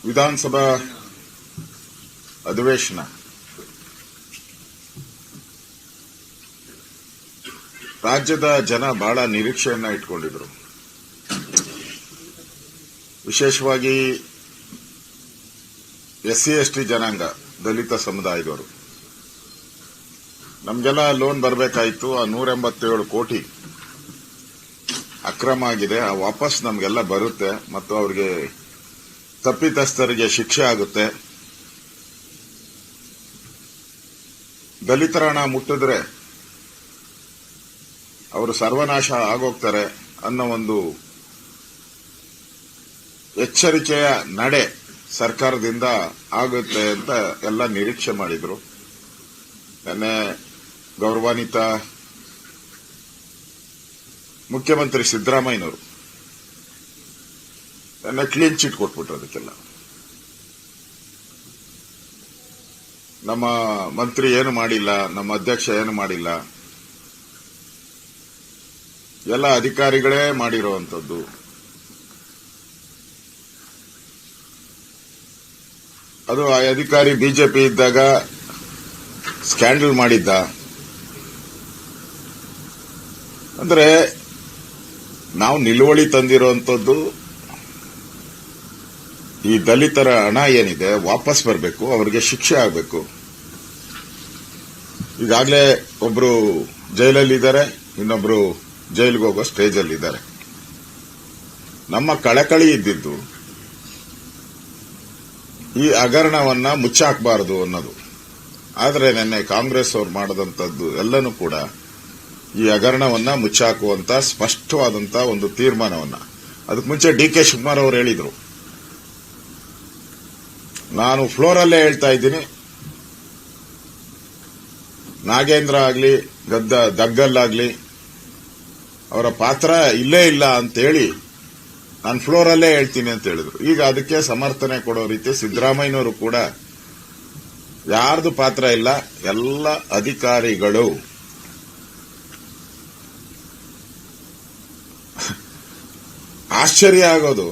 ವಿಧಾನಸಭಾ ಅಧಿವೇಶನ ರಾಜ್ಯದ ಜನ ಬಹಳ ನಿರೀಕ್ಷೆಯನ್ನ ಇಟ್ಕೊಂಡಿದ್ರು. ವಿಶೇಷವಾಗಿ SC ST ಜನಾಂಗ, ದಲಿತ ಸಮುದಾಯದವರು. ನಮಗೆಲ್ಲ ಲೋನ್ ಬರಬೇಕಾಯಿತು. ಆ 187 ಕೋಟಿ ಅಕ್ರಮ ಆಗಿದೆ. ಆ ವಾಪಸ್ ನಮಗೆಲ್ಲ ಬರುತ್ತೆ ಮತ್ತು ಅವರಿಗೆ ತಪ್ಪಿತಸ್ಥರಿಗೆ ಶಿಕ್ಷೆ ಆಗುತ್ತೆ. ದಲಿತರ ಹಣ ಮುಟ್ಟಿದ್ರೆ ಅವರು ಸರ್ವನಾಶ ಆಗೋಗ್ತಾರೆ ಅನ್ನೋ ಒಂದು ಎಚ್ಚರಿಕೆಯ ನಡೆ ಸರ್ಕಾರದಿಂದ ಆಗುತ್ತೆ ಅಂತ ಎಲ್ಲ ನಿರೀಕ್ಷೆ ಮಾಡಿದ್ರು. ನಿನ್ನೆ ಗೌರವಾನ್ವಿತ ಮುಖ್ಯಮಂತ್ರಿ ಸಿದ್ದರಾಮಯ್ಯನವರು ನನ್ನ ಕ್ಲೀನ್ ಚಿಟ್ ಕೊಟ್ಬಿಟ್ರು. ಅದಕ್ಕೆಲ್ಲ ನಮ್ಮ ಮಂತ್ರಿ ಏನು ಮಾಡಿಲ್ಲ, ನಮ್ಮ ಅಧ್ಯಕ್ಷ ಏನು ಮಾಡಿಲ್ಲ, ಎಲ್ಲ ಅಧಿಕಾರಿಗಳೇ ಮಾಡಿರುವಂತದ್ದು. ಅದು ಆ ಅಧಿಕಾರಿ ಬಿಜೆಪಿ ಇದ್ದಾಗ ಸ್ಕ್ಯಾಂಡಲ್ ಮಾಡಿದ್ದ. ಅಂದ್ರೆ ನಾವು ನಿಲುವಳಿ ತಂದಿರುವಂತದ್ದು ಈ ದಲಿತರ ಹಣ ಏನಿದೆ ವಾಪಸ್ ಬರಬೇಕು, ಅವರಿಗೆ ಶಿಕ್ಷೆ ಆಗಬೇಕು. ಈಗಾಗಲೇ ಒಬ್ರು ಜೈಲಲ್ಲಿದ್ದಾರೆ, ಇನ್ನೊಬ್ರು ಜೈಲಿಗೆ ಹೋಗೋ ಸ್ಟೇಜಲ್ಲಿದ್ದಾರೆ. ನಮ್ಮ ಕಳಕಳಿ ಇದ್ದಿದ್ದು ಈ ಹಗರಣವನ್ನ ಮುಚ್ಚಾಕಬಾರದು ಅನ್ನೋದು. ಆದರೆ ನಿನ್ನೆ ಕಾಂಗ್ರೆಸ್ ಅವರು ಮಾಡದಂತದ್ದು ಎಲ್ಲನೂ ಕೂಡ ಈ ಹಗರಣವನ್ನ ಮುಚ್ಚಾಕುವಂತ ಸ್ಪಷ್ಟವಾದಂತ ಒಂದು ತೀರ್ಮಾನವನ್ನ. ಅದಕ್ಕೆ ಮುಂಚೆ DK ಶಿವಕುಮಾರ್ ಅವರು ಹೇಳಿದ್ರು, ನಾನು ಫ್ಲೋರಲ್ಲೇ ಹೇಳ್ತಾ ಇದ್ದೀನಿ, ನಾಗೇಂದ್ರ ಆಗ್ಲಿ ದಗ್ಗಲ್ಲಾಗ್ಲಿ ಅವರ ಪಾತ್ರ ಇಲ್ಲೇ ಇಲ್ಲ ಅಂತೇಳಿ ನಾನು ಫ್ಲೋರಲ್ಲೇ ಹೇಳ್ತೀನಿ ಅಂತ ಹೇಳಿದ್ರು. ಈಗ ಅದಕ್ಕೆ ಸಮರ್ಥನೆ ಕೊಡೋ ರೀತಿ ಸಿದ್ದರಾಮಯ್ಯನವರು ಕೂಡ ಯಾರ್ದು ಪಾತ್ರ ಇಲ್ಲ, ಎಲ್ಲ ಅಧಿಕಾರಿಗಳು. ಆಶ್ಚರ್ಯ ಆಗೋದು,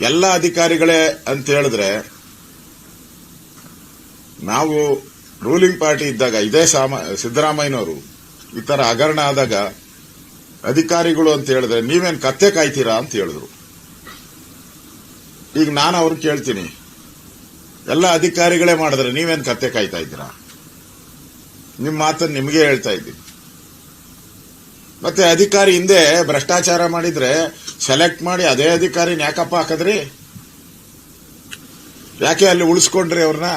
ಎಲ್ಲ ಅಧಿಕಾರಿಗಳೇ ಅಂತ ಹೇಳಿದ್ರೆ, ನಾವು ರೂಲಿಂಗ್ ಪಾರ್ಟಿ ಇದ್ದಾಗ ಇದೇ ಸಿದ್ದರಾಮಯ್ಯನವರು ಈ ತರ ಹಗರಣ ಆದಾಗ ಅಧಿಕಾರಿಗಳು ಅಂತ ಹೇಳಿದ್ರೆ ನೀವೇನ್ ಕತ್ತೆ ಕಾಯ್ತೀರಾ ಅಂತ ಹೇಳಿದ್ರು. ಈಗ ನಾನು ಅವ್ರು ಕೇಳ್ತೀನಿ, ಎಲ್ಲ ಅಧಿಕಾರಿಗಳೇ ಮಾಡಿದ್ರೆ ನೀವೇನ್ ಕತ್ತೆ ಕಾಯ್ತಾ ಇದ್ದೀರಾ? ನಿಮ್ಮ ಮಾತನ್ನು ನಿಮಗೆ ಹೇಳ್ತಾ ಇದ್ದೀನಿ. ಮತ್ತೆ ಅಧಿಕಾರಿ ಹಿಂದೆ ಭ್ರಷ್ಟಾಚಾರ ಮಾಡಿದ್ರೆ ಸೆಲೆಕ್ಟ್ ಮಾಡಿ ಅದೇ ಅಧಿಕಾರಿನ ಯಾಕಪ್ಪ ಹಾಕದ್ರಿ? ಯಾಕೆ ಅಲ್ಲಿ ಉಳಿಸ್ಕೊಂಡ್ರಿ ಅವ್ರನ್ನ?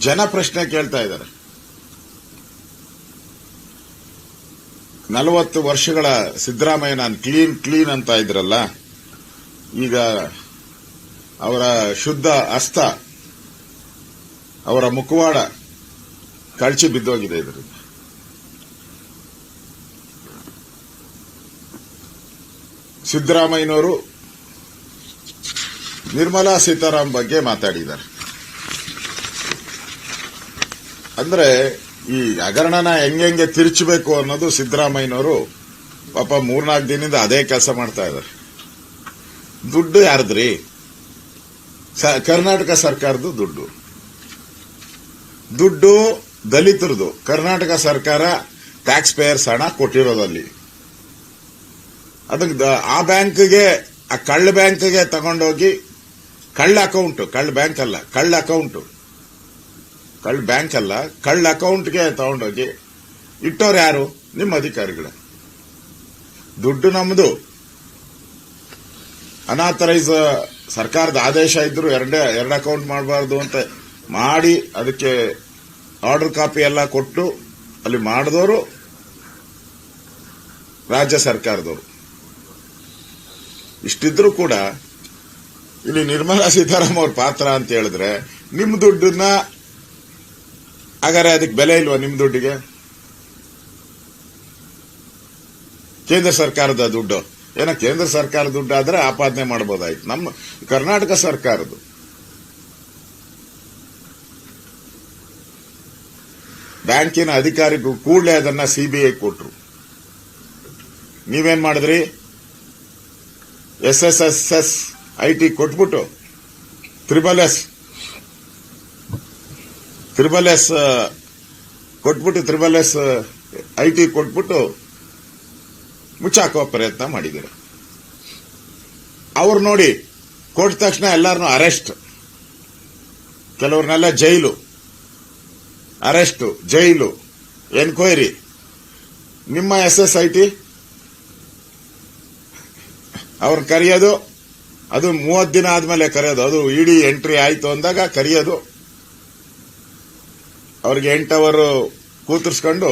ಜನ ಪ್ರಶ್ನೆ ಕೇಳ್ತಾ ಇದ್ದಾರೆ. 40 ವರ್ಷಗಳ ಸಿದ್ದರಾಮಯ್ಯ ನಾನು ಕ್ಲೀನ್ ಅಂತ ಇದ್ರಲ್ಲ, ಈಗ ಅವರ ಶುದ್ಧ ಹಸ್ತ, ಅವರ ಮುಖವಾಡ ಕಳಚಿ ಬಿದ್ದೋಗಿದೆ. ಇದರಿಂದ ಸಿದ್ದರಾಮಯ್ಯನವರು ನಿರ್ಮಲಾ ಸೀತಾರಾಮನ್ ಬಗ್ಗೆ ಮಾತಾಡಿದ್ದಾರೆ. ಅಂದ್ರೆ ಈ ಹಗರಣನ ಹೆಂಗೆ ತಿರುಚಬೇಕು ಅನ್ನೋದು ಸಿದ್ದರಾಮಯ್ಯನವರು ಪಾಪ 3-4 ದಿನದಿಂದ ಅದೇ ಕೆಲಸ ಮಾಡ್ತಾ ಇದ್ದಾರೆ. ದುಡ್ಡು ಯಾರ್ದ್ರಿ? ಕರ್ನಾಟಕ ಸರ್ಕಾರದ ದುಡ್ಡು ದಲಿತರದು. ಕರ್ನಾಟಕ ಸರ್ಕಾರ ಟ್ಯಾಕ್ಸ್ ಪೇಯರ್ಸ್ ಹಣ ಕೊಟ್ಟಿರೋದಲ್ಲಿ ಅದಕ್ಕೆ ಆ ಬ್ಯಾಂಕ್ಗೆ, ಆ ಕಳ್ಳ ಬ್ಯಾಂಕ್ಗೆ ತಗೊಂಡೋಗಿ, ಕಳ್ಳ ಅಕೌಂಟ್ಗೆ ತಗೊಂಡೋಗಿ ಇಟ್ಟವ್ರು ಯಾರು? ನಿಮ್ಮ ಅಧಿಕಾರಿಗಳ ದುಡ್ಡು. ನಮ್ದು ಅನಾಥರೈಸ್ ಸರ್ಕಾರದ ಆದೇಶ ಇದ್ರು ಎರಡು ಅಕೌಂಟ್ ಮಾಡಬಾರ್ದು ಅಂತ ಮಾಡಿ ಅದಕ್ಕೆ ಆರ್ಡರ್ ಕಾಪಿ ಎಲ್ಲ ಕೊಟ್ಟು ಅಲ್ಲಿ ಮಾಡಿದವರು ರಾಜ್ಯ ಸರ್ಕಾರದವರು. ಇಷ್ಟಿದ್ರು ಕೂಡ ಇಲ್ಲಿ ನಿರ್ಮಲಾ ಸೀತಾರಾಮನ್ ಅವ್ರ ಪಾತ್ರ ಅಂತ ಹೇಳಿದ್ರೆ, ನಿಮ್ಮ ದುಡ್ಡನ್ನ ಹಾಗಾದ್ರೆ ಅದಕ್ಕೆ ಬೆಲೆ ಇಲ್ವಾ? ನಿಮ್ಮ ದುಡ್ಡಿಗೆ ಕೇಂದ್ರ ಸರ್ಕಾರದ ದುಡ್ಡು ಕೇಂದ್ರ ಸರ್ಕಾರ ದುಡ್ಡು ಆದ್ರೆ ಆಪಾದನೆ ಮಾಡಬಹುದಾಯ್ತು. ನಮ್ಮ ಕರ್ನಾಟಕ ಸರ್ಕಾರದ್ದು ಬ್ಯಾಂಕಿನ ಅಧಿಕಾರಿಗಳು ಕೂಡಲೇ ಅದನ್ನ ಸಿಬಿಐ ಕೊಟ್ರು. ನೀವೇನ್ ಮಾಡಿದ್ರಿ? SSS IT ಕೊಟ್ಬಿಟ್ಟು ತ್ರಿಬಲ್ ಎಸ್ ಕೊಟ್ಬಿಟ್ಟು IT ಕೊಟ್ಬಿಟ್ಟು ಮುಚ್ಚಾಕುವ ಪ್ರಯತ್ನ ಮಾಡಿದ್ದಾರೆ. ಅವ್ರು ನೋಡಿ ಕೊಟ್ಟ ತಕ್ಷಣ ಎಲ್ಲಾರನ್ನೂ ಅರೆಸ್ಟ್, ಕೆಲವ್ರನ್ನೆಲ್ಲ ಜೈಲು, ಎನ್ಕ್ವೈರಿ. ನಿಮ್ಮ SSIT ಅವ್ರನ್ನ ಕರೆಯೋದು, ಅದು 30 ದಿನ ಆದ್ಮೇಲೆ ಕರೆಯೋದು, ಅದು ಇಡಿ ಎಂಟ್ರಿ ಆಯ್ತು ಅಂದಾಗ ಕರೆಯೋದು. ಅವ್ರಿಗೆ 8 ಅವರ್ ಕೂತರ್ಸ್ಕೊಂಡು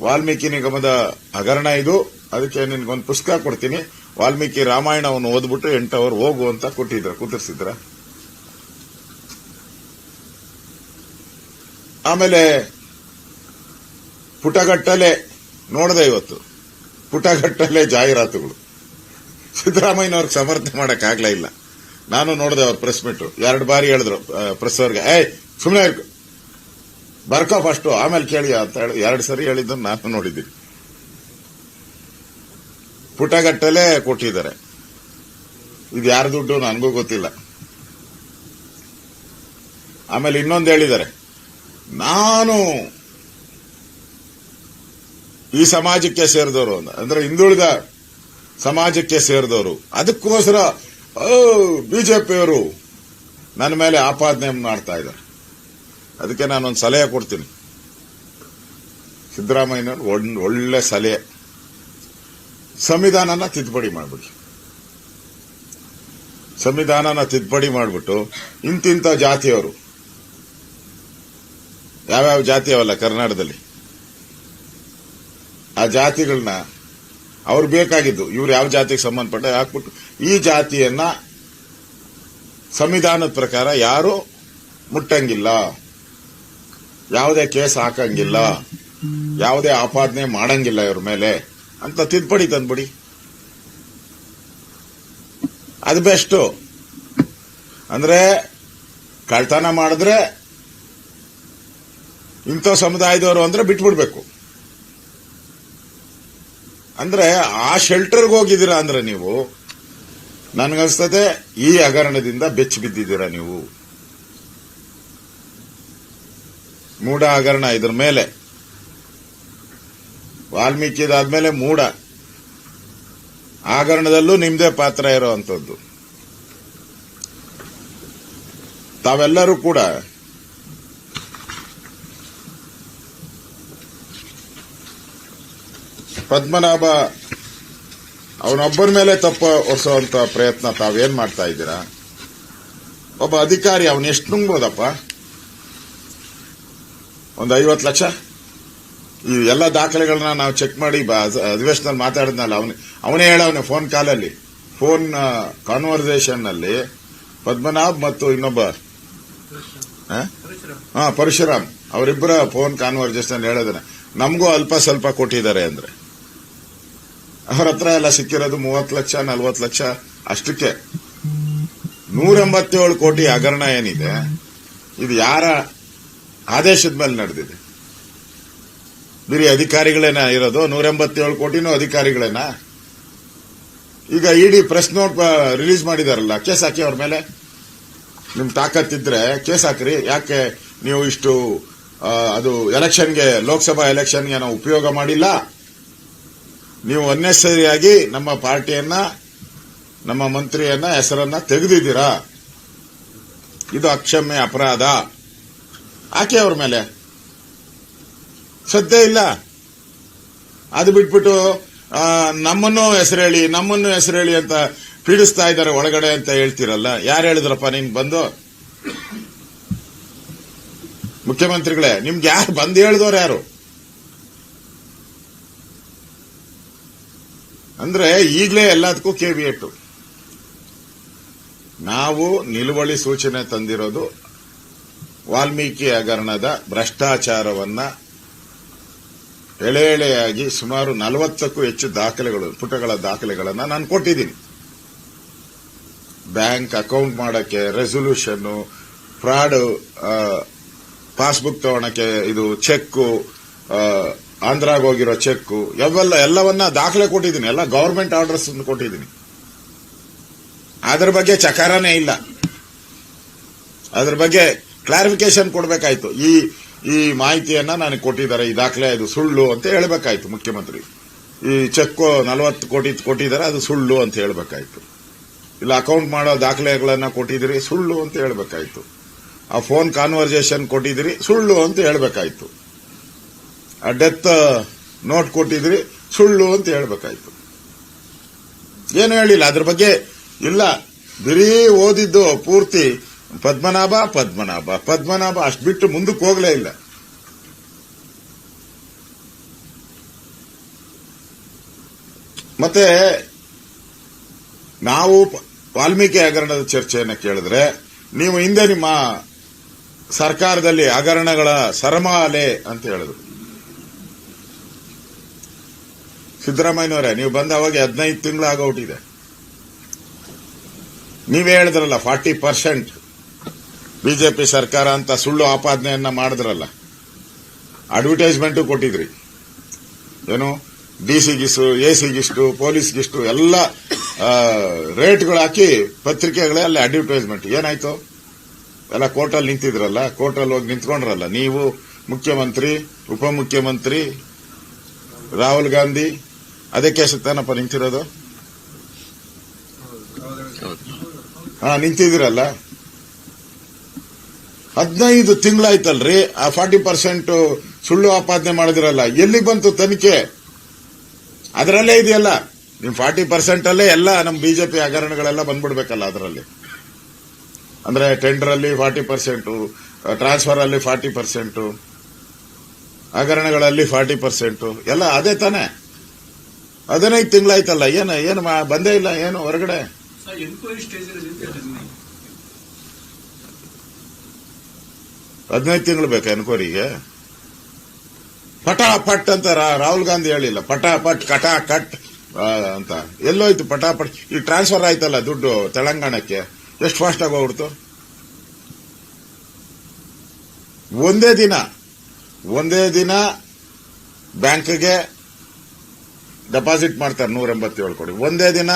ವಾಲ್ಮೀಕಿ ನಿಗಮದ ಹಗರಣ ಇದು, ಅದಕ್ಕೆ ನಿನ್ಗೊಂದು ಪುಸ್ತಕ ಕೊಡ್ತೀನಿ, ವಾಲ್ಮೀಕಿ ರಾಮಾಯಣವನ್ನು ಓದ್ಬಿಟ್ಟು 8 ಅವರ್ ಹೋಗು ಅಂತ ಕೂತರ್ಸಿದ್ರ. ಆಮೇಲೆ ಪುಟಗಟ್ಟಲೆ ನೋಡಿದೆ, ಇವತ್ತು ಪುಟಗಟ್ಟಲೆ ಜಾಹೀರಾತುಗಳು. ಸಿದ್ದರಾಮಯ್ಯನವ್ರಿಗೆ ಸಮರ್ಥನೆ ಮಾಡಕ್ಕಾಗ್ಲೇ ಇಲ್ಲ. ನಾನು ನೋಡಿದೆ ಅವ್ರ ಪ್ರೆಸ್ ಮೀಟ್, 2 ಬಾರಿ ಹೇಳಿದ್ರು ಪ್ರೆಸ್ ಅವ್ರಿಗೆ, ಸುಮ್ಮನೆ ಬರ್ಕೋ ಫಸ್ಟ್ ಆಮೇಲೆ ಕೇಳಿ ಅಂತ ಹೇಳಿ 2 ಸರಿ ಹೇಳಿದ್ದನ್ನು ನಾನು ನೋಡಿದ್ದೀನಿ. ಪುಟಗಟ್ಟಲೆ ಕೊಟ್ಟಿದ್ದಾರೆ. ಇದು ಯಾರ ದುಡ್ಡು ನನಗೂ ಗೊತ್ತಿಲ್ಲ. ಆಮೇಲೆ ಇನ್ನೊಂದು ಹೇಳಿದ್ದಾರೆ, ನಾನು ಈ ಸಮಾಜಕ್ಕೆ ಸೇರಿದವರು, ಅಂದ್ರೆ ಹಿಂದುಳಿದ ಸಮಾಜಕ್ಕೆ ಸೇರಿದವರು, ಅದಕ್ಕೋಸ್ಕರ ಬಿಜೆಪಿಯವರು ನನ್ನ ಮೇಲೆ ಆಪಾದನೆ ಮಾಡ್ತಾ ಇದ್ದಾರೆ. ಅದಕ್ಕೆ ನಾನೊಂದು ಸಲಹೆ ಕೊಡ್ತೀನಿ, ಸಿದ್ದರಾಮಯ್ಯನವ್ರು ಒಳ್ಳೆ ಸಲಹೆ, ಸಂವಿಧಾನನ ತಿದ್ದುಪಡಿ ಮಾಡ್ಬಿಟ್ಟು ಇಂತಿಂತ ಜಾತಿಯವರು, ಯಾವ್ಯಾವ ಜಾತಿ ಅವಲ್ಲ ಕರ್ನಾಟಕದಲ್ಲಿ, ಆ ಜಾತಿಗಳನ್ನ ಅವ್ರು ಬೇಕಾಗಿದ್ದು ಇವ್ರು ಯಾವ ಜಾತಿಗೆ ಸಂಬಂಧಪಟ್ಟ ಹಾಕ್ಬಿಟ್ಟು ಈ ಜಾತಿಯನ್ನ ಸಂವಿಧಾನದ ಪ್ರಕಾರ ಯಾರು ಮುಟ್ಟಂಗಿಲ್ಲ, ಯಾವುದೇ ಕೇಸ್ ಹಾಕಂಗಿಲ್ಲ, ಯಾವುದೇ ಆಪಾದನೆ ಮಾಡಂಗಿಲ್ಲ ಇವ್ರ ಮೇಲೆ ಅಂತ ತಿದ್ದುಪಡಿ ತಂದ್ಬಿಡಿ. ಅದು ಬೆಸ್ಟ್. ಅಂದ್ರೆ ಕಳ್ತನ ಮಾಡಿದ್ರೆ ಇಂಥ ಸಮುದಾಯದವರು ಅಂದ್ರೆ ಬಿಟ್ಬಿಡ್ಬೇಕು. ಅಂದ್ರೆ ಆ ಶೆಲ್ಟರ್ಗೆ ಹೋಗಿದ್ದೀರಾ ಅಂದ್ರೆ ನೀವು, ನನ್ಗನ್ಸ್ತದೆ ಈ ಹಗರಣದಿಂದ ಬೆಚ್ಚಿ ಬಿದ್ದಿದ್ದೀರಾ ನೀವು. ಮೂಡ ಹಗರಣ ಇದ್ರ ಮೇಲೆ, ವಾಲ್ಮೀಕಿದಾದ್ಮೇಲೆ ಮೂಡ ಹಗರಣದಲ್ಲೂ ನಿಮ್ದೇ ಪಾತ್ರ ಇರೋವಂಥದ್ದು. ತಾವೆಲ್ಲರೂ ಕೂಡ ಪದ್ಮನಾಭ ಅವನೊಬ್ಬರ ಮೇಲೆ ತಪ್ಪು ಹೊರಿಸುವಂತ ಪ್ರಯತ್ನ ತಾವೇನ್ ಮಾಡ್ತಾ ಇದ್ದೀರಾ? ಒಬ್ಬ ಅಧಿಕಾರಿ ಅವನು ಎಷ್ಟು ನುಂಗ್ಬೋದಪ್ಪ? ಒಂದು 50 ಲಕ್ಷ. ಈ ಎಲ್ಲ ದಾಖಲೆಗಳನ್ನ ನಾವು ಚೆಕ್ ಮಾಡಿ ಅಧಿವೇಶನದಲ್ಲಿ ಮಾತಾಡಿದ್ನಲ್ಲ, ಅವನೇ ಹೇಳವನೆ ಫೋನ್ ಕಾಲಲ್ಲಿ, ಫೋನ್ ಕಾನ್ವರ್ಸೇಷನ್ ನಲ್ಲಿ ಪದ್ಮನಾಭ್ ಮತ್ತು ಇನ್ನೊಬ್ಬ ಪರಶುರಾಮ್ ಅವರಿಬ್ಬರ ಫೋನ್ ಕಾನ್ವರ್ಸೇಷನ್ ಹೇಳಿದಾನೆ, ನಮಗೂ ಅಲ್ಪ ಸ್ವಲ್ಪ ಕೊಟ್ಟಿದ್ದಾರೆ ಅಂದ್ರೆ. ಅವರ ಹತ್ರ ಎಲ್ಲ ಸಿಕ್ಕಿರೋದು 30 ಲಕ್ಷ 40 ಲಕ್ಷ ಅಷ್ಟಕ್ಕೆ. 187 ಕೋಟಿ ಹಗರಣ ಏನಿದೆ, ಇದು ಯಾರ ಆದೇಶದ ಮೇಲೆ ನಡೆದಿದೆ? ಬರೀ ಅಧಿಕಾರಿಗಳೇನ ಇರೋದು? 187 ಕೋಟಿನೂ ಅಧಿಕಾರಿಗಳೇನಾ? ಈಗ ಇಡಿ ಪ್ರೆಸ್ ನೋಟ್ ರಿಲೀಸ್ ಮಾಡಿದಾರಲ್ಲ, ಕೇಸ್ ಹಾಕಿ ಅವ್ರ ಮೇಲೆ. ನಿಮ್ ತಾಕತ್ತಿದ್ರೆ ಕೇಸ್ ಹಾಕ್ರಿ. ಯಾಕೆ ನೀವು ಇಷ್ಟು ಅದು ಎಲೆಕ್ಷನ್ಗೆ, ಲೋಕಸಭಾ ಎಲೆಕ್ಷನ್ಗೆ ನಾವು ಉಪಯೋಗ ಮಾಡಿಲ್ಲ? ನೀವು ಅನ್ನೆಸರಿಯಾಗಿ ನಮ್ಮ ಪಾರ್ಟಿಯನ್ನ, ನಮ್ಮ ಮಂತ್ರಿಯನ್ನ ಹೆಸರನ್ನ ತೆಗೆದಿದ್ದೀರಾ. ಇದು ಅಕ್ಷಮ್ಯ ಅಪರಾಧ. ಹಾಕಿ ಅವ್ರ ಮೇಲೆ. ಶ್ರದ್ಧೆ ಇಲ್ಲ. ಅದು ಬಿಟ್ಬಿಟ್ಟು ನಮ್ಮನ್ನು ಹೆಸರೇಳಿ ಅಂತ ಪೀಡಿಸ್ತಾ ಇದ್ದಾರೆ ಒಳಗಡೆ ಅಂತ ಹೇಳ್ತೀರಲ್ಲ. ಯಾರು ಹೇಳಿದ್ರಪ್ಪ ನಿಮ್ಗೆ ಬಂದು? ಮುಖ್ಯಮಂತ್ರಿಗಳೇ, ನಿಮ್ಗೆ ಯಾರು ಬಂದು ಹೇಳಿದವ್ರು ಯಾರು? ಅಂದ್ರೆ ಈಗಲೇ ಎಲ್ಲದಕ್ಕೂ ಕೇವಿಯೇಟು. ನಾವು ನಿಲುವಳಿ ಸೂಚನೆ ತಂದಿರೋದು ವಾಲ್ಮೀಕಿ ಹಗರಣದ ಭ್ರಷ್ಟಾಚಾರವನ್ನ ಎಳೆಯಾಗಿ ಸುಮಾರು 40ಕ್ಕೂ ಹೆಚ್ಚು ದಾಖಲೆಗಳು, ಪುಟಗಳ ದಾಖಲೆಗಳನ್ನ ನಾನು ಕೊಟ್ಟಿದ್ದೀನಿ. ಬ್ಯಾಂಕ್ ಅಕೌಂಟ್ ಮಾಡಕ್ಕೆ, ರೆಸೊಲ್ಯೂಷನ್, ಫ್ರಾಡ್ ಪಾಸ್ಬುಕ್ ತಗೊಳಕ್ಕೆ ಇದು ಚೆಕ್, ಆಂಧ್ರಾಗ ಹೋಗಿರೋ ಚೆಕ್ ಎಲ್ಲವನ್ನ ದಾಖಲೆ ಕೊಟ್ಟಿದ್ದೀನಿ. ಎಲ್ಲ ಗವರ್ಮೆಂಟ್ ಆರ್ಡರ್ಸ್ ಕೊಟ್ಟಿದ್ದೀನಿ. ಅದ್ರ ಬಗ್ಗೆ ಚಕಾರನೇ ಇಲ್ಲ. ಅದ್ರ ಬಗ್ಗೆ ಕ್ಲಾರಿಫಿಕೇಶನ್ ಕೊಡಬೇಕಾಯ್ತು. ಈ ಮಾಹಿತಿಯನ್ನ ನನಗೆ ಕೊಟ್ಟಿದ್ದಾರೆ, ಈ ದಾಖಲೆ ಇದು ಸುಳ್ಳು ಅಂತ ಹೇಳಬೇಕಾಯ್ತು ಮುಖ್ಯಮಂತ್ರಿ. ಈ ಚೆಕ್ 40 ಕೋಟಿ ಕೊಟ್ಟಿದ್ದಾರೆ, ಅದು ಸುಳ್ಳು ಅಂತ ಹೇಳಬೇಕಾಯ್ತು. ಇಲ್ಲ ಅಕೌಂಟ್ ಮಾಡೋ ದಾಖಲೆಗಳನ್ನ ಕೊಟ್ಟಿದ್ದೀರಿ, ಸುಳ್ಳು ಅಂತ ಹೇಳಬೇಕಾಯ್ತು. ಆ ಫೋನ್ ಕಾನ್ವರ್ಸೇಷನ್ ಕೊಟ್ಟಿದ್ದೀರಿ, ಸುಳ್ಳು ಅಂತ ಹೇಳಬೇಕಾಯ್ತು. ಆ ಡೆತ್ ನೋಟ್ ಕೊಟ್ಟಿದ್ರಿ, ಸುಳ್ಳು ಅಂತ ಹೇಳಬೇಕಾಯ್ತು. ಏನು ಹೇಳಿಲ್ಲ ಅದ್ರ ಬಗ್ಗೆ. ಇಲ್ಲ, ಬರೀ ಓದಿದ್ದು ಪೂರ್ತಿ ಪದ್ಮನಾಭ ಪದ್ಮನಾಭ ಪದ್ಮನಾಭ ಅಷ್ಟು ಬಿಟ್ಟು ಮುಂದಕ್ಕೆ ಹೋಗ್ಲೇ ಇಲ್ಲ. ಮತ್ತೆ ನಾವು ವಾಲ್ಮೀಕಿ ಹಗರಣದ ಚರ್ಚೆಯನ್ನು ಕೇಳಿದ್ರೆ, ನೀವು ಹಿಂದೆ ನಿಮ್ಮ ಸರ್ಕಾರದಲ್ಲಿ ಹಗರಣಗಳ ಸರಮಾಲೆ ಅಂತ ಹೇಳಿದ್ರು. ಸಿದ್ದರಾಮಯ್ಯನವರೇ, ನೀವು ಬಂದ ಅವಾಗ 15 ತಿಂಗಳು ಆಗೋಟಿದೆ. ನೀವೇ ಹೇಳಿದ್ರಲ್ಲ 40% ಬಿಜೆಪಿ ಸರ್ಕಾರ ಅಂತ ಸುಳ್ಳು ಆಪಾದನೆಯನ್ನ ಮಾಡಿದ್ರಲ್ಲ. ಅಡ್ವರ್ಟೈಸ್ಮೆಂಟ್ ಕೊಟ್ಟಿದ್ರಿ. ಏನು ಡಿಸಿಗಿಷ್ಟು, ಎಸಿಗಿಷ್ಟು, ಪೊಲೀಸ್ಗಿಷ್ಟು ಎಲ್ಲ ರೇಟ್ಗಳು ಹಾಕಿ ಪತ್ರಿಕೆಗಳಲ್ಲಿ ಅಡ್ವರ್ಟೈಸ್ಮೆಂಟ್. ಏನಾಯ್ತು? ಎಲ್ಲ ಕೋರ್ಟಲ್ಲಿ ನಿಂತಿದ್ರಲ್ಲ, ಕೋರ್ಟಲ್ಲಿ ಹೋಗಿ ನಿಂತ್ಕೊಂಡ್ರಲ್ಲ. ನೀವು, ಮುಖ್ಯಮಂತ್ರಿ, ಉಪಮುಖ್ಯಮಂತ್ರಿ, ರಾಹುಲ್ ಗಾಂಧಿ, ಅದಕ್ಕೆ ತಾನಪ್ಪ ನಿಂತಿರೋದು. ನಿಂತಿದ್ದೀರಲ್ಲ. 15 ತಿಂಗಳಾಯ್ತಲ್ರಿ. ಆ 40% ಸುಳ್ಳು ಆಪಾದನೆ ಮಾಡಿದಿರಲ್ಲ, ಎಲ್ಲಿಗೆ ಬಂತು ತನಿಖೆ? ಅದರಲ್ಲೇ ಇದೆಯಲ್ಲ. ನಿಮ್ 40% ಅಲ್ಲೇ ಎಲ್ಲ ನಮ್ ಬಿಜೆಪಿ ಹಗರಣಗಳೆಲ್ಲ ಬಂದ್ಬಿಡ್ಬೇಕಲ್ಲ ಅದರಲ್ಲಿ. ಅಂದ್ರೆ ಟೆಂಡರ್ ಅಲ್ಲಿ 40%, ಟ್ರಾನ್ಸ್ಫರ್ ಅಲ್ಲಿ 40%, ಹಗರಣಗಳಲ್ಲಿ 40%, ಎಲ್ಲ ಅದೇ ತಾನೆ. 15 ತಿಂಗಳಾಯ್ತಲ್ಲ. ಏನು ಬಂದೇ ಇಲ್ಲ ಏನು ಹೊರಗಡೆ. 15 ತಿಂಗಳು ಬೇಕಾ ಎನ್ಕ್ವೈರಿಗೆ? ಪಟಾಪಟ್ ಅಂತ ರಾಹುಲ್ ಗಾಂಧಿ ಹೇಳಿಲ್ಲ, ಪಟಾಪಟ್ ಕಟಾ ಕಟ್ ಅಂತ. ಎಲ್ಲೋಯ್ತು ಪಟಾಪಟ್? ಈ ಟ್ರಾನ್ಸ್ಫರ್ ಆಯ್ತಲ್ಲ ದುಡ್ಡು ತೆಲಂಗಾಣಕ್ಕೆ, ಎಷ್ಟು ಫಾಸ್ಟ್ ಆಗಿ ಹೋಗ್ಬಿಡ್ತು. ಒಂದೇ ದಿನ ಬ್ಯಾಂಕ್ಗೆ ಡೆಪಾಸಿಟ್ ಮಾಡ್ತಾರೆ 187 ಕೋಟಿ. ಒಂದೇ ದಿನ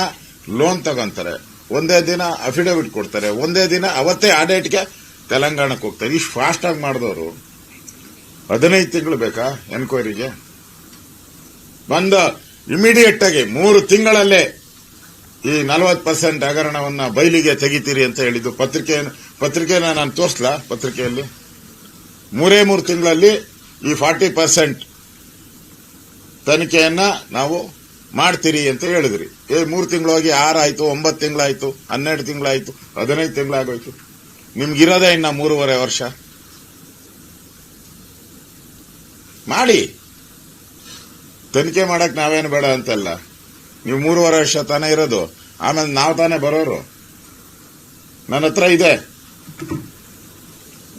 ಲೋನ್ ತಗೊಂತಾರೆ, ಒಂದೇ ದಿನ ಅಫಿಡವಿಟ್ ಕೊಡ್ತಾರೆ, ಒಂದೇ ದಿನ ಅವತ್ತೇ ಆ ಡೇಟ್ಗೆ ತೆಲಂಗಾಣಕ್ಕೆ ಹೋಗ್ತಾರೆ. ಇಷ್ಟು ಫಾಸ್ಟ್ ಆಗಿ ಮಾಡಿದವರು 15 ತಿಂಗಳು ಬೇಕಾ ಎನ್ಕ್ವೈರಿಗೆ? ಬಂದ ಇಮಿಡಿಯೇಟ್ ಆಗಿ 3 ತಿಂಗಳಲ್ಲೇ ಈ 40% ಹಗರಣವನ್ನ ಬಯಲಿಗೆ ತೆಗಿತೀರಿ ಅಂತ ಹೇಳಿದ್ದು. ಪತ್ರಿಕೆನ ನಾನು ತೋರಿಸ್ಲಾ? ಪತ್ರಿಕೆಯಲ್ಲಿ 3 ತಿಂಗಳಲ್ಲಿ ಈ 40% ತನಿಖೆಯನ್ನ ನಾವು ಮಾಡ್ತೀರಿ ಅಂತ ಹೇಳಿದ್ರಿ. 3 ತಿಂಗಳು ಹೋಗಿ 6 ಆಯ್ತು, 9 ತಿಂಗಳಾಯ್ತು, 12 ತಿಂಗಳಾಯ್ತು, 15 ತಿಂಗಳಾಗೋಯ್ತು. ನಿಮ್ಗಿರೋದೇ ಇನ್ನ 3.5 ವರ್ಷ. ಮಾಡಿ ತನಿಖೆ ಮಾಡಕ್ ನಾವೇನು ಬೇಡ ಅಂತಲ್ಲ. ನೀವು 3.5 ವರ್ಷ ತಾನೇ ಇರೋದು, ಆಮೇಲೆ ನಾವು ತಾನೇ ಬರೋರು. ನನ್ನ ಹತ್ರ ಇದೆ,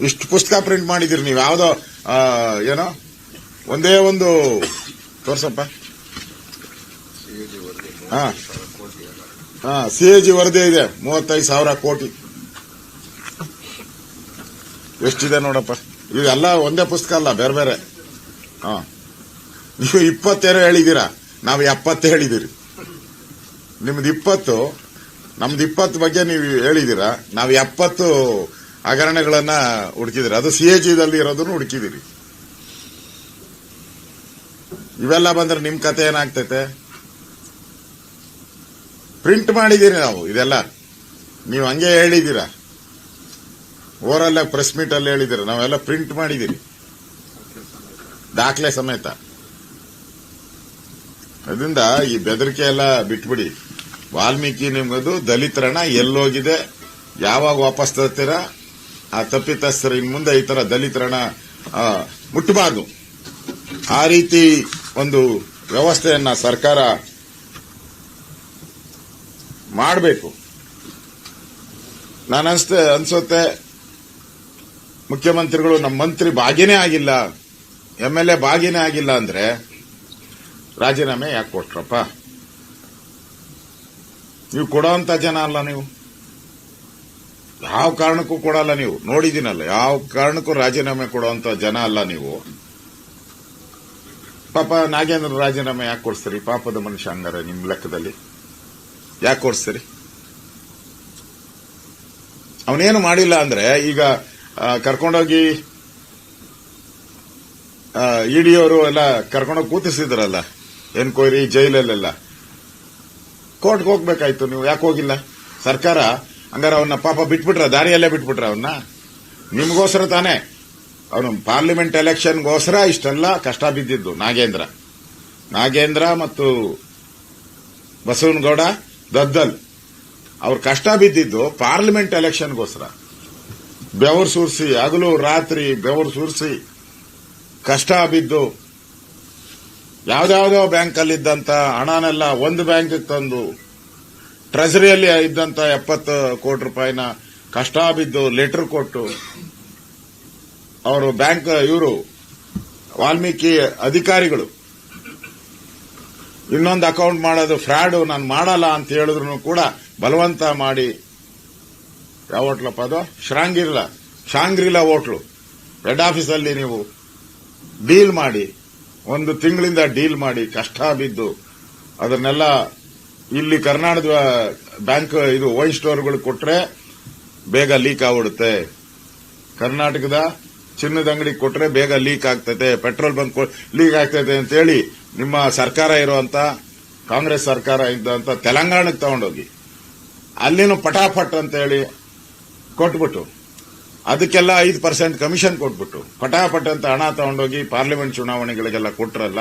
ಇಷ್ಟು ಪುಸ್ತಕ ಪ್ರಿಂಟ್ ಮಾಡಿದಿರಿ ನೀವು. ಯಾವ್ದೋ ಏನೋ ಒಂದೇ ಒಂದು ತೋರ್ಸಪ್ಪ. ಸಿಎಜಿ ವರದಿ ಇದೆ, 35,000 ಕೋಟಿ. ಎಷ್ಟಿದೆ ನೋಡಪ್ಪ. ಇದೆಲ್ಲ ಒಂದೇ ಪುಸ್ತಕ ಅಲ್ಲ, ಬೇರೆ ಬೇರೆ. ನೀವು 20 ಹೇಳಿದೀರಾ, ನಾವು 70 ಹೇಳಿದಿರಿ. ನಿಮ್ದು 20, ನಮ್ದು 20 ಬಗ್ಗೆ ನೀವು ಹೇಳಿದೀರಾ. ನಾವು 70 ಹಗರಣಗಳನ್ನ ಹುಡುಕಿದಿರಿ. ಅದು ಸಿಎಜಿದಲ್ಲಿ ಇರೋದನ್ನು ಹುಡುಕಿದಿರಿ. ಇವೆಲ್ಲ ಬಂದ್ರೆ ನಿಮ್ ಕತೆ ಏನಾಗ್ತೈತೆ? ಪ್ರಿಂಟ್ ಮಾಡಿದೀರಿ ನಾವು ಇದೆಲ್ಲ. ನೀವು ಹಂಗೆ ಹೇಳಿದೀರಾ, ಓರಲ್ಲ ಪ್ರೆಸ್ ಮೀಟ್ ಅಲ್ಲಿ ಹೇಳಿದೀರ. ನಾವೆಲ್ಲ ಪ್ರಿಂಟ್ ಮಾಡಿದೀರಿ, ದಾಖಲೆ ಸಮೇತ. ಅದರಿಂದ ಈ ಬೆದರಿಕೆ ಎಲ್ಲ ಬಿಟ್ಬಿಡಿ. ವಾಲ್ಮೀಕಿ ನಿಮ್ಗದು ದಲಿತರಣ ಎಲ್ಲೋಗಿದೆ, ಯಾವಾಗ ವಾಪಸ್ ತರ್ತೀರಾ? ಆ ತಪ್ಪಿತಸ್ಥರು ಇನ್ ಮುಂದೆ ಈ ತರ ದಲಿತರಣ ಮುಟ್ಟಬಾರ್ದು. ಆ ರೀತಿ ಒಂದು ವ್ಯವಸ್ಥೆಯನ್ನ ಸರ್ಕಾರ ಮಾಡಬೇಕು. ಅನ್ಸುತ್ತೆ ಮುಖ್ಯಮಂತ್ರಿಗಳು ನಮ್ಮ ಮಂತ್ರಿ ಭಾಗಿನೇ ಆಗಿಲ್ಲ, MLA ಭಾಗಿನೇ ಆಗಿಲ್ಲ ಅಂದ್ರೆ ರಾಜೀನಾಮೆ ಯಾಕೆ ಕೊಟ್ರಪ್ಪ? ನೀವು ಕೊಡೋಂತ ಜನ ಅಲ್ಲ ನೀವು. ಯಾವ ಕಾರಣಕ್ಕೂ ಕೊಡಲ್ಲ ನೀವು. ನೋಡಿದ್ದೀನಲ್ಲ, ಯಾವ ಕಾರಣಕ್ಕೂ ರಾಜೀನಾಮೆ ಕೊಡುವಂತ ಜನ ಅಲ್ಲ ನೀವು. ಪಾಪ ನಾಗೇಂದ್ರ ರಾಜೀನಾಮೆ ಯಾಕೆ ಕೊಡ್ಸ್ತೀರಿ? ಪಾಪದ ಮನುಷ್ಯ ಹಂಗಾರೆ ನಿಮ್ ಲೆಕ್ಕದಲ್ಲಿ ಯಾಕೆ ಕೊಡ್ಸ್ತೀರಿ? ಅವನೇನು ಮಾಡಿಲ್ಲ ಅಂದ್ರೆ ಈಗ ಕರ್ಕೊಂಡೋಗಿ ಇಡಿಯವರು ಎಲ್ಲ ಕರ್ಕೊಂಡೋಗಿ ಕೂತಿಸಿದ್ರಲ್ಲ ಎನ್ಕ್ವೈರಿ ಜೈಲಲ್ಲೆಲ್ಲ. ಕೋರ್ಟ್ಗೆ ಹೋಗ್ಬೇಕಾಯ್ತು, ನೀವು ಯಾಕೆ ಹೋಗಿಲ್ಲ? ಸರ್ಕಾರ ಹಂಗಾರ ಅವನ್ನ ಪಾಪ ಬಿಟ್ಬಿಟ್ರ, ದಾರಿಯಲ್ಲೇ ಬಿಟ್ಬಿಟ್ರ ಅವನ್ನ. ನಿಮ್ಗೋಸ್ಕರ ತಾನೇ ಅವನು ಪಾರ್ಲಿಮೆಂಟ್ ಎಲೆಕ್ಷನ್ಗೋಸ್ಕರ ಇಷ್ಟೆಲ್ಲ ಕಷ್ಟ ಬಿದ್ದಿದ್ದು. ನಾಗೇಂದ್ರ ಮತ್ತು ಬಸವನಗೌಡ ದದ್ದಲ್ ಅವ್ರ ಕಷ್ಟ ಬಿದ್ದಿದ್ದು ಪಾರ್ಲಿಮೆಂಟ್ ಎಲೆಕ್ಷನ್ಗೋಸ್ಕರ. ಬೆವರು ಸುರಿಸಿ, ಹಗಲು ರಾತ್ರಿ ಬೆವರು ಸುರಿಸಿ ಕಷ್ಟ ಬಿದ್ದು ಯಾವ್ದಾವ್ದೋ ಬ್ಯಾಂಕಲ್ಲಿದ್ದಂತ ಹಣನೆಲ್ಲ ಒಂದು ಬ್ಯಾಂಕ್ ತಂದು ಟ್ರೆಜರಿಯಲ್ಲಿ ಇದ್ದಂತ 70 ಕೋಟಿ ರೂಪಾಯಿನ ಕಷ್ಟ ಬಿದ್ದು ಲೆಟರ್ ಕೊಟ್ಟು ಅವರು ಬ್ಯಾಂಕ್ ಇವರು ವಾಲ್ಮೀಕಿ ಅಧಿಕಾರಿಗಳು ಇನ್ನೊಂದು ಅಕೌಂಟ್ ಮಾಡೋದು ಫ್ರಾಡ್, ನಾನು ಮಾಡಲ್ಲ ಅಂತ ಹೇಳಿದ್ರು ಕೂಡ ಬಲವಂತ ಮಾಡಿ, ಯಾವ ಹೋಟ್ಲಪ್ಪ ಅದು? ಶಾಂಗ್ರಿಲಾ ಹೋಟ್ಲು ಹೆಡ್ ಆಫೀಸಲ್ಲಿ ನೀವು ಡೀಲ್ ಮಾಡಿ, 1 ತಿಂಗಳಿಂದ ಡೀಲ್ ಮಾಡಿ ಕಷ್ಟ ಬಿದ್ದು ಅದನ್ನೆಲ್ಲ ಇಲ್ಲಿ ಕರ್ನಾಟಕದ ಬ್ಯಾಂಕ್ ಇದು ವೈನ್ ಸ್ಟೋರ್ಗಳು ಕೊಟ್ರೆ ಬೇಗ ಲೀಕ್ ಆಗ್ಬಿಡುತ್ತೆ. ಕರ್ನಾಟಕದ ಚಿನ್ನದ ಅಂಗಡಿ ಕೊಟ್ರೆ ಬೇಗ ಲೀಕ್ ಆಗ್ತೈತೆ, ಪೆಟ್ರೋಲ್ ಬಂಕ್ ಲೀಕ್ ಆಗ್ತೈತೆ ಅಂತೇಳಿ ನಿಮ್ಮ ಸರ್ಕಾರ ಇರುವಂತ ಕಾಂಗ್ರೆಸ್ ಸರ್ಕಾರ ಇದ್ದಂತ ತೆಲಂಗಾಣಕ್ಕೆ ತಗೊಂಡೋಗಿ ಅಲ್ಲಿನೂ ಪಟಾಪಟ್ ಅಂತ ಹೇಳಿ ಕೊಟ್ಬಿಟ್ಟು ಅದಕ್ಕೆಲ್ಲ 5% ಕಮಿಷನ್ ಕೊಟ್ಬಿಟ್ಟು ಪಟಾಪಟ್ ಅಂತ ಹಣ ತಗೊಂಡೋಗಿ ಪಾರ್ಲಿಮೆಂಟ್ ಚುನಾವಣೆಗಳಿಗೆಲ್ಲ ಕೊಟ್ರಲ್ಲ.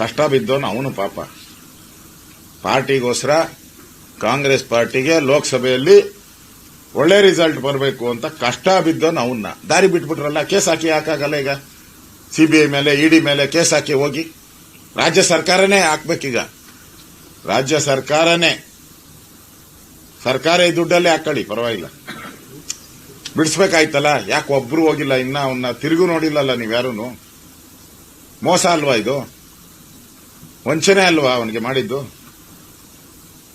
ಕಷ್ಟ ಬಿದ್ದವನು ಅವನು ಪಾಪ. ಪಾರ್ಟಿಗೋಸ್ಕರ ಕಾಂಗ್ರೆಸ್ ಪಾರ್ಟಿಗೆ ಲೋಕಸಭೆಯಲ್ಲಿ ಒಳ್ಳೆ ರಿಸಲ್ಟ್ ಬರಬೇಕು ಅಂತ ಕಷ್ಟ ಬಿದ್ದವನು ಅವನ್ನ ದಾರಿ ಬಿಟ್ಬಿಟ್ರಲ್ಲ. ಕೇಸ್ ಹಾಕಾಗಲ್ಲ ಈಗ. ಸಿಬಿಐ ಮೇಲೆ ಇಡಿ ಮೇಲೆ ಕೇಸ್ ಹಾಕಿ ಹೋಗಿ ರಾಜ್ಯ ಸರ್ಕಾರನೇ ಹಾಕ್ಬೇಕೀಗ. ರಾಜ್ಯ ಸರ್ಕಾರನೇ ಸರ್ಕಾರ ಈ ದುಡ್ಡಲ್ಲೇ ಹಾಕೊಳ್ಳಿ, ಪರವಾಗಿಲ್ಲ. ಬಿಡಿಸ್ಬೇಕಾಯ್ತಲ್ಲ, ಯಾಕೆ ಒಬ್ರು ಹೋಗಿಲ್ಲ? ಇನ್ನ ಅವನ್ನ ತಿರುಗು ನೋಡಿಲ್ಲಲ್ಲ ನೀವ್ಯಾರೂ. ಮೋಸ ಅಲ್ವಾ ಇದು? ವಂಚನೆ ಅಲ್ವಾ ಅವನಿಗೆ ಮಾಡಿದ್ದು?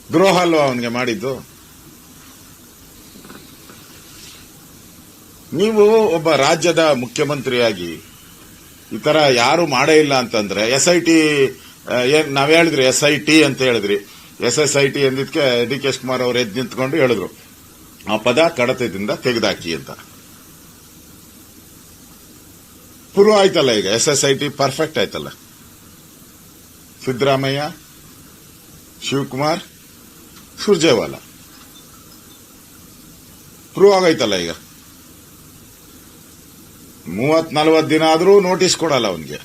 ದ್ರೋಹ ಅಲ್ವಾ ಅವನಿಗೆ ಮಾಡಿದ್ದು? ನೀವು ಒಬ್ಬ ರಾಜ್ಯದ ಮುಖ್ಯಮಂತ್ರಿಯಾಗಿ ಈ ತರ ಯಾರು ಮಾಡೇ ಇಲ್ಲ ಅಂತಂದ್ರೆ SIT ನಾವ್ ಹೇಳಿದ್ರಿ, SIT ಅಂತ ಹೇಳಿದ್ರಿ. SSIT ಎಂದಿದ್ಕೆ DK ಶಿವಕುಮಾರ್ ಅವರು ಎದ್ದು ನಿಂತ್ಕೊಂಡು ಹೇಳಿದ್ರು ಆ ಪದ ಕಡತದಿಂದ ತೆಗೆದಾಕಿ ಅಂತ. ಪ್ರೂವ್ ಆಯ್ತಲ್ಲ ಈಗ, SSIT ಪರ್ಫೆಕ್ಟ್ ಆಯ್ತಲ್ಲ. ಸಿದ್ದರಾಮಯ್ಯ, ಶಿವಕುಮಾರ್, ಸುರ್ಜೇವಾಲಾ ಪ್ರೂವ್ ಆಗೈತಲ್ಲ ಈಗ. 30-40 ದಿನ ಆದ್ರೂ ನೋಟಿಸ್ ಕೊಡಲ್ಲ ಅವನಿಗೆ.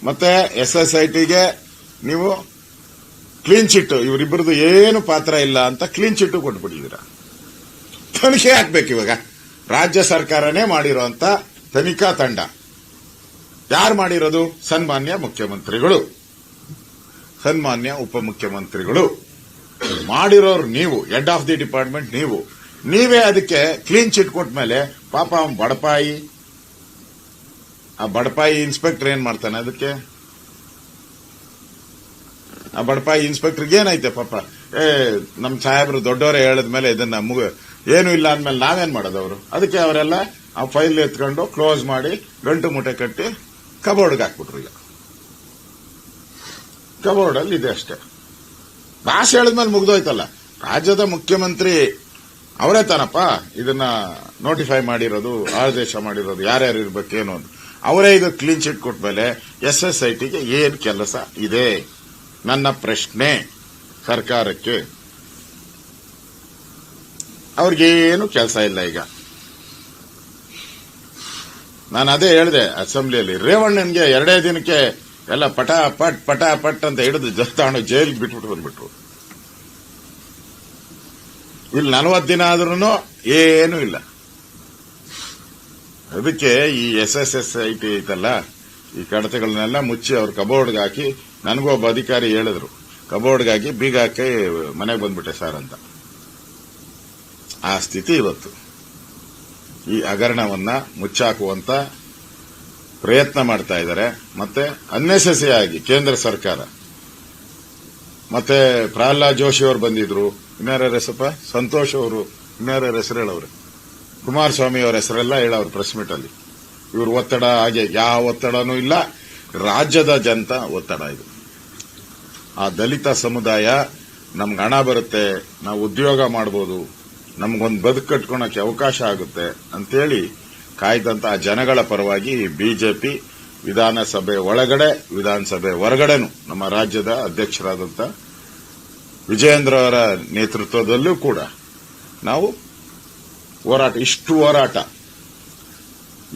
ಮತ್ತೆ SSITಗೆ ನೀವು ಕ್ಲೀನ್ ಚಿಟ್, ಇವರಿಬ್ಬರದು ಏನು ಪಾತ್ರ ಇಲ್ಲ ಅಂತ ಕ್ಲೀನ್ ಚಿಟ್ ಕೊಟ್ಬಿಟ್ಟಿದ್ದೀರಾ. ತನಿಖೆ ಹಾಕ್ಬೇಕು ಇವಾಗ. ರಾಜ್ಯ ಸರ್ಕಾರನೇ ಮಾಡಿರೋಂತ ತನಿಖಾ ತಂಡ ಯಾರು ಮಾಡಿರೋದು? ಸನ್ಮಾನ್ಯ ಮುಖ್ಯಮಂತ್ರಿಗಳು, ಸನ್ಮಾನ್ಯ ಉಪಮುಖ್ಯಮಂತ್ರಿಗಳು ಮಾಡಿರೋರು. ನೀವು ಹೆಡ್ ಆಫ್ ದಿ ಡಿಪಾರ್ಟ್ಮೆಂಟ್, ನೀವೇ ಅದಕ್ಕೆ ಕ್ಲೀನ್ ಚಿಟ್ ಕೊಟ್ಟ ಮೇಲೆ ಪಾಪ ಅವನ್ ಬಡಪಾಯಿ, ಆ ಬಡಪಾಯಿ ಇನ್ಸ್ಪೆಕ್ಟರ್ ಏನ್ ಮಾಡ್ತಾನೆ ಅದಕ್ಕೆ? ಆ ಬಡಪಾಯಿ ಇನ್ಸ್ಪೆಕ್ಟರ್ಗೆ ಏನೈತೆ ಪಾಪ? ನಮ್ ಸಾಹೇಬ್ರು ದೊಡ್ಡವರೇ ಹೇಳಿದ್ಮೇಲೆ ಇದನ್ನ ಏನು ಇಲ್ಲ ಅಂದ್ಮೇಲೆ ನಾವೇನ್ ಮಾಡೋದು? ಅವರು ಅದಕ್ಕೆ ಅವರೆಲ್ಲ ಆ ಫೈಲ್ ಎತ್ಕೊಂಡು ಕ್ಲೋಸ್ ಮಾಡಿ ಗಂಟು ಮೂಟೆ ಕಟ್ಟಿ ಕಬೋರ್ಡ್ಗೆ ಹಾಕ್ಬಿಟ್ರು. ಈಗ ಕಬೋರ್ಡ್ ಅಲ್ಲಿ ಇದೆ ಅಷ್ಟೇ. ಭಾಷೆ ಹೇಳಿದ್ಮೇಲೆ ಮುಗ್ದೋಯ್ತಲ್ಲ. ರಾಜ್ಯದ ಮುಖ್ಯಮಂತ್ರಿ ಅವರೇ ತಾನಪ್ಪ ಇದನ್ನ ನೋಟಿಫೈ ಮಾಡಿರೋದು, ಆದೇಶ ಮಾಡಿರೋದು, ಯಾರ್ಯಾರು ಇರ್ಬೇಕೇನು ಅಂತ. ಅವರೇ ಇದು ಕ್ಲೀನ್ ಚಿಟ್ ಕೊಟ್ಮೇಲೆ SSITಗೆ ಏನ್ ಕೆಲಸ ಇದೆ? ನನ್ನ ಪ್ರಶ್ನೆ ಸರ್ಕಾರಕ್ಕೆ. ಅವ್ರಿಗೇನು ಕೆಲಸ ಇಲ್ಲ ಈಗ. ನಾನು ಅದೇ ಹೇಳಿದೆ ಅಸೆಂಬ್ಲಿಯಲ್ಲಿ, ರೇವಣ್ಣನ್ಗೆ 2 ದಿನಕ್ಕೆ ಎಲ್ಲ ಪಟಾಪಟ್ ಅಂತ ಹಿಡಿದು ತಗೊಂಡು ಜೈಲಿಗೆ ಬಿಟ್ಬಿಟ್ಟು ಬಂದ್ಬಿಟ್ರು. ಇಲ್ಲಿ 40 ದಿನ ಆದ್ರೂ ಏನೂ ಇಲ್ಲ. ಅದಕ್ಕೆ ಈ SSIT ಐತಲ್ಲ, ಈ ಕಡತಗಳನ್ನೆಲ್ಲ ಮುಚ್ಚಿ ಅವ್ರ ಕಬೋರ್ಡ್ಗೆ ಹಾಕಿ, ನನಗೂ ಒಬ್ಬ ಅಧಿಕಾರಿ ಹೇಳಿದ್ರು, ಕಬೋರ್ಡ್ಗೆ ಹಾಕಿ ಬೀಗ ಹಾಕಿ ಮನೆಗೆ ಬಂದ್ಬಿಟ್ಟೆ ಸರ್ ಅಂತ. ಆ ಸ್ಥಿತಿ ಇವತ್ತು. ಈ ಹಗರಣವನ್ನ ಮುಚ್ಚಾಕುವಂತ ಪ್ರಯತ್ನ ಮಾಡ್ತಾ ಇದ್ದಾರೆ. ಮತ್ತೆ ಅನ್ನೆಸೆಸರಿ ಆಗಿ ಕೇಂದ್ರ ಸರ್ಕಾರ ಮತ್ತೆ ಪ್ರಹ್ಲಾದ್ ಜೋಶಿ ಅವರು ಬಂದಿದ್ರು, ಇನ್ನಾರ ಸ್ವಲ್ಪ ಸಂತೋಷ್ ಅವರು ಇನ್ಯಾರ ಹೆಸರು ಹೇಳವ್ರೆ, ಕುಮಾರಸ್ವಾಮಿ ಅವರ ಹೆಸರೆಲ್ಲ ಹೇಳವ್ರು ಪ್ರೆಸ್ ಮೀಟ್ ಅಲ್ಲಿ. ಇವ್ರ ಒತ್ತಡ ಹಾಗೆ ಯಾವ ಒತ್ತಡನೂ ಇಲ್ಲ, ರಾಜ್ಯದ ಜನತಾ ಒತ್ತಡ ಇದು. ಆ ದಲಿತ ಸಮುದಾಯ ನಮ್ಗೆ ಹಣ ಬರುತ್ತೆ, ನಾವು ಉದ್ಯೋಗ ಮಾಡಬಹುದು, ನಮ್ಗೊಂದು ಬದುಕು ಕಟ್ಕೊಳಕ್ಕೆ ಅವಕಾಶ ಆಗುತ್ತೆ ಅಂತೇಳಿ ಕಾಯ್ದಂತ ಆ ಜನಗಳ ಪರವಾಗಿ ಬಿಜೆಪಿ ವಿಧಾನಸಭೆ ಒಳಗಡೆ ವಿಧಾನಸಭೆ ಹೊರಗಡೆನೂ ನಮ್ಮ ರಾಜ್ಯದ ಅಧ್ಯಕ್ಷರಾದಂಥ ವಿಜಯೇಂದ್ರ ಅವರ ನೇತೃತ್ವದಲ್ಲೂ ಕೂಡ ನಾವು ಹೋರಾಟ, ಇಷ್ಟು ಹೋರಾಟ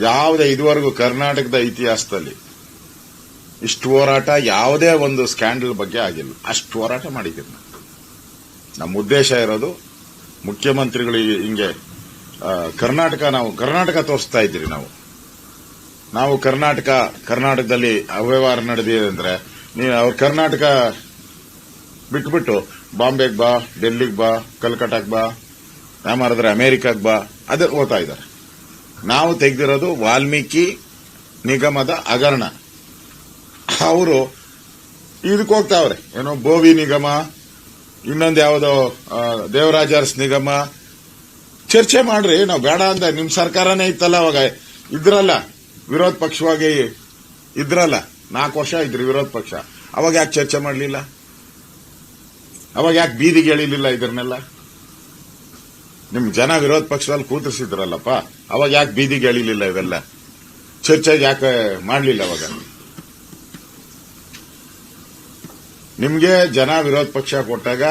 ಯಾವುದೇ ಇದುವರೆಗೂ ಕರ್ನಾಟಕದ ಇತಿಹಾಸದಲ್ಲಿ ಇಷ್ಟು ಹೋರಾಟ ಯಾವುದೇ ಒಂದು ಸ್ಕ್ಯಾಂಡಲ್ ಬಗ್ಗೆ ಆಗಿಲ್ಲ. ಅಷ್ಟು ಹೋರಾಟ ಮಾಡಿದ್ದೀವಿ. ನಮ್ಮ ಉದ್ದೇಶ ಇರೋದು ಮುಖ್ಯಮಂತ್ರಿಗಳು ಹಿಂಗೆ ಕರ್ನಾಟಕ ತೋರಿಸ್ತಾ ಇದ್ದೀರಿ. ನಾವು ಕರ್ನಾಟಕದಲ್ಲಿ ಅವ್ಯವಹಾರ ನಡೆದಿದೆ ಅಂದ್ರೆ ನೀವು ಅವ್ರ ಕರ್ನಾಟಕ ಬಿಟ್ಬಿಟ್ಟು ಬಾಂಬೆಗೆ ಬಾ, ಡೆಲ್ಲಿಗೆ ಬಾ, ಕಲ್ಕಟ್ಟಾಗೆ ಬಾ, ಯಾಮಾರಿದ್ರೆ ಅಮೆರಿಕಾಗೆ ಬಾ, ಅದೇ ಓದ್ತಾ ಇದ್ದಾರೆ. ನಾವು ತೆಗೆದಿರೋದು ವಾಲ್ಮೀಕಿ ನಿಗಮದ ಹಗರಣ. ಅವರು ಇದಕ್ಕೆ ಹೋಗ್ತಾವ್ರೆ, ಏನೋ ಬೋವಿ ನಿಗಮ, ಇನ್ನೊಂದು ಯಾವುದೋ ದೇವರಾಜ ಅರಸ್ ನಿಗಮ. ಚರ್ಚೆ ಮಾಡ್ರಿ, ನಾವು ಬೇಡ ಅಂದ ನಿಮ್ ಸರ್ಕಾರನೇ ಇತ್ತಲ್ಲ ಅವಾಗ, ಇದ್ರಲ್ಲ ವಿರೋಧ ಪಕ್ಷವಾಗಿ ಇದ್ರಲ್ಲ, 4 ವರ್ಷ ಇದ್ರಿ ವಿರೋಧ ಪಕ್ಷ. ಅವಾಗ ಯಾಕೆ ಚರ್ಚೆ ಮಾಡಲಿಲ್ಲ? ಅವಾಗ ಯಾಕೆ ಬೀದಿಗೆ ಎಳಿಲಿಲ್ಲ? ಇದನ್ನೆಲ್ಲ ನಿಮ್ ಜನ ವಿರೋಧ ಪಕ್ಷದಲ್ಲಿ ಕೂತಿಸಿದ್ರಲ್ಲಪ್ಪ, ಅವಾಗ ಯಾಕೆ ಬೀದಿಗೆ ಎಳಿಲಿಲ್ಲ? ಇವೆಲ್ಲ ಚರ್ಚೆಗೆ ಯಾಕೆ ಮಾಡಲಿಲ್ಲ? ಅವಾಗ ನಿಮ್ಗೆ ಜನ ವಿರೋಧ ಪಕ್ಷ ಕೊಟ್ಟಾಗ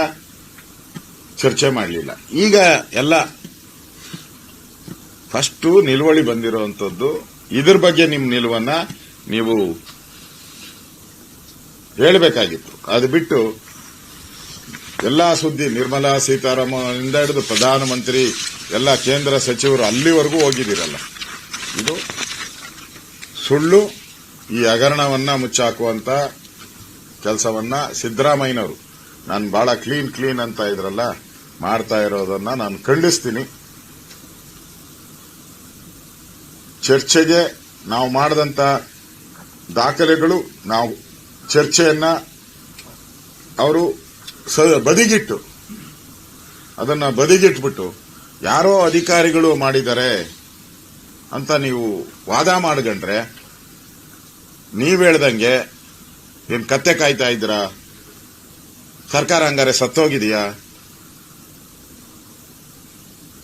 ಚರ್ಚೆ ಮಾಡಲಿಲ್ಲ. ಈಗ ಎಲ್ಲ ಫಸ್ಟ್ ನಿಲುವಳಿ ಬಂದಿರುವಂತದ್ದು. ಇದ್ರ ಬಗ್ಗೆ ನಿಮ್ ನಿಲುವನ್ನ ನೀವು ಹೇಳಬೇಕಾಗಿತ್ತು. ಅದು ಬಿಟ್ಟು ಎಲ್ಲಾ ಸುದ್ದಿ, ನಿರ್ಮಲಾ ಸೀತಾರಾಮನ್ ಹಿಡಿದು ಪ್ರಧಾನಮಂತ್ರಿ ಎಲ್ಲ ಕೇಂದ್ರ ಸಚಿವರು ಅಲ್ಲಿವರೆಗೂ ಹೋಗಿದ್ದೀರಲ್ಲ, ಇದು ಸುಳ್ಳು. ಈ ಹಗರಣವನ್ನ ಮುಚ್ಚಾಕುವಂತ ಕೆಲಸವನ್ನ ಸಿದ್ದರಾಮಯ್ಯನವರು, ನಾನು ಬಹಳ ಕ್ಲೀನ್ ಅಂತ ಇದ್ರಲ್ಲ, ಮಾಡ್ತಾ ಇರೋದನ್ನ ನಾನು ಖಂಡಿಸ್ತೀನಿ. ಚರ್ಚೆಗೆ ನಾವು ಮಾಡಿದಂತ ದಾಖಲೆಗಳು, ನಾವು ಚರ್ಚೆಯನ್ನ ಅವರು ಅದನ್ನ ಬದಿಗಿಟ್ಬಿಟ್ಟು ಯಾರೋ ಅಧಿಕಾರಿಗಳು ಮಾಡಿದ್ದಾರೆ ಅಂತ ನೀವು ವಾದ ಮಾಡ್ಕೊಂಡ್ರೆ, ನೀವ್ ಹೇಳ್ದಂಗೆ ಏನ್ ಕತ್ತೆ ಕಾಯ್ತಾ ಇದ್ದೀರಾ? ಸರ್ಕಾರ ಹಂಗಾರೆ ಸತ್ತೋಗಿದೆಯಾ?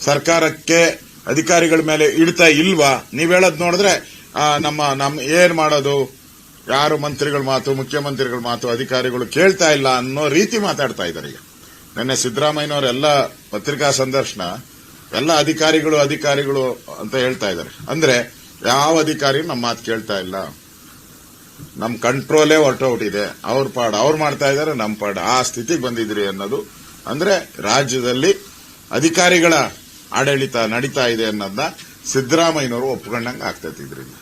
ಸರ್ಕಾರಕ್ಕೆ ಅಧಿಕಾರಿಗಳ ಮೇಲೆ ಇಡ್ತಾ ಇಲ್ವಾ? ನೀವ್ ಹೇಳೋದ್ ನೋಡಿದ್ರೆ ನಮ್ಮ ಏನ್ ಮಾಡೋದು, ಯಾರು ಮಂತ್ರಿಗಳ ಮಾತು, ಮುಖ್ಯಮಂತ್ರಿಗಳ ಮಾತು ಅಧಿಕಾರಿಗಳು ಕೇಳ್ತಾ ಇಲ್ಲ ಅನ್ನೋ ರೀತಿ ಮಾತಾಡ್ತಾ ಇದ್ದಾರೆ. ಈಗ ನಿನ್ನೆ ಸಿದ್ದರಾಮಯ್ಯನವರೆಲ್ಲ ಪತ್ರಿಕಾ ಸಂದರ್ಶನ, ಎಲ್ಲ ಅಧಿಕಾರಿಗಳು ಅಂತ ಹೇಳ್ತಾ ಇದ್ದಾರೆ. ಅಂದ್ರೆ ಯಾವ ಅಧಿಕಾರಿ ನಮ್ಮ ಮಾತು ಕೇಳ್ತಾ ಇಲ್ಲ, ನಮ್ ಕಂಟ್ರೋಲೇ ಹೊರಟೋಗ್ಬಿಟ್ಟಿದೆ, ಅವ್ರು ಮಾಡ್ತಾ ಇದ್ದಾರೆ, ನಮ್ ಪಾಡ್ ಆ ಸ್ಥಿತಿಗೆ ಬಂದಿದ್ರಿ ಅನ್ನೋದು. ಅಂದ್ರೆ ರಾಜ್ಯದಲ್ಲಿ ಅಧಿಕಾರಿಗಳ ಆಡಳಿತ ನಡೀತಾ ಇದೆ ಅನ್ನೋದನ್ನ ಸಿದ್ದರಾಮಯ್ಯನವರು ಒಪ್ಕೊಂಡಂಗೆ ಆಗ್ತೈತೆ. ಇದರಿಂದ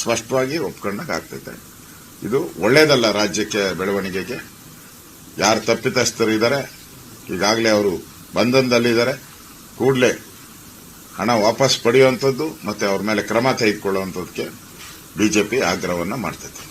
ಸ್ಪಷ್ಟವಾಗಿ ಒಪ್ಕೊಂಡಂಗೆ ಆಗ್ತೈತೆ. ಇದು ಒಳ್ಳೇದಲ್ಲ ರಾಜ್ಯಕ್ಕೆ, ಬೆಳವಣಿಗೆಗೆ. ಯಾರು ತಪ್ಪಿತಸ್ಥರು ಇದ್ದಾರೆ, ಈಗಾಗಲೇ ಅವರು ಬಂಧನದಲ್ಲಿದ್ದಾರೆ, ಕೂಡಲೇ ಹಣ ವಾಪಸ್ ಪಡೆಯುವಂಥದ್ದು ಮತ್ತೆ ಅವ್ರ ಮೇಲೆ ಕ್ರಮ ತೆಗೆದುಕೊಳ್ಳುವಂಥದ್ದಕ್ಕೆ ಬಿಜೆಪಿ ಆಗ್ರಹವನ್ನ ಮಾಡ್ತೈತೆ.